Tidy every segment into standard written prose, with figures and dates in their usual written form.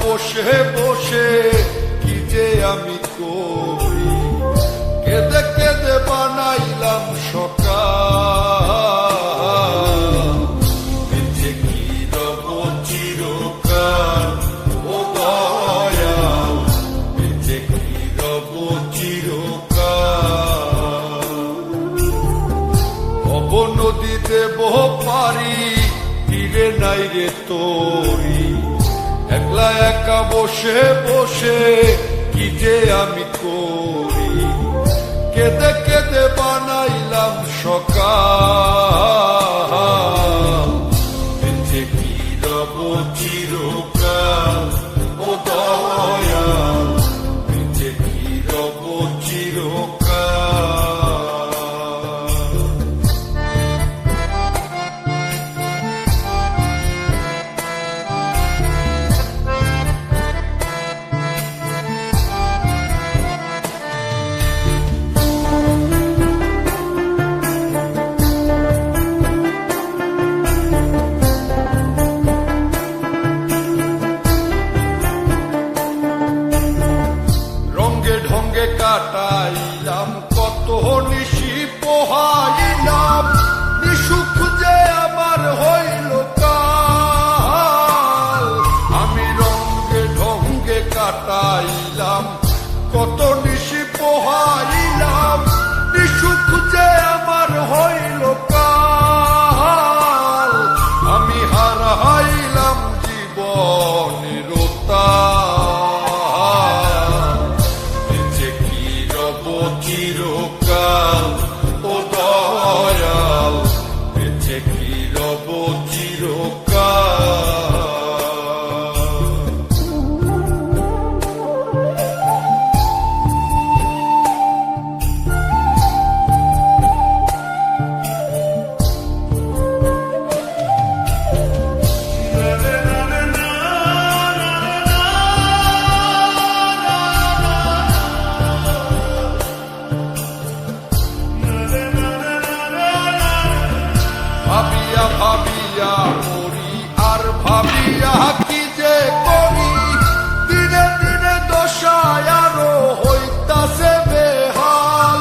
বসে বসে কি যে আমি করি, কেঁদে কেঁদে বানাইলাম সকাল, বেঁচে কি রব চিরকাল, ও দয়াল বেঁচে কি রব চিরকাল। ভব নদীতে বহ পারি, তীরে নাই রে তোরি, একলা একা বসে বসে কি যে আমি করি, কেঁদে কেঁদে বানাইলাম সকাল, বেঁচে কি রব চিরকাল, ও দয়াল বেঁচে কি রব চিরকাল। কাটাইলাম কত নিশি পোহাইলাম, নিশুক যে আমার হইল কাল, আমি রঙ্গে ঢঙ্গে কাটাইলাম কত নিশি পোহাইলাম, নিশুক যে আমার হইল কাল, আমি হারাইলাম জীবনের চিরকাল, ও দয়াল বেঁচে কি রব চিরকাল। ভাবিয়া ভাবিয়া মরি আর ভাবিয়া কি যে করি, দিনে দিনে দশায় আরো হইতাছে বেহাল,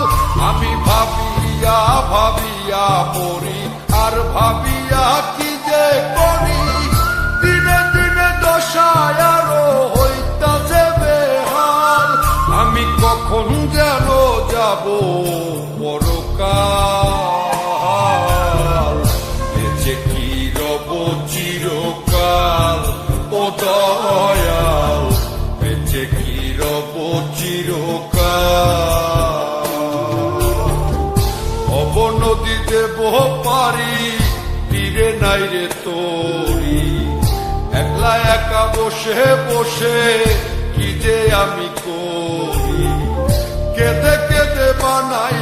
আমি ভাবিয়া ভাবিয়া মরি আর ভাবিয়া কি যে করি, দিনে দিনে দশায় আরো হইতাছে বেহাল, আমি কখন যেন যাব পরকাল, চিরকাল, ও দয়াল বেঁচে কি রব চিরকাল। ভব নদীতে বহ পারি, তীরে নাই রে তোরি, একলা একা বসে বসে কি যে আমি করি, কেঁদে কেঁদে বানাই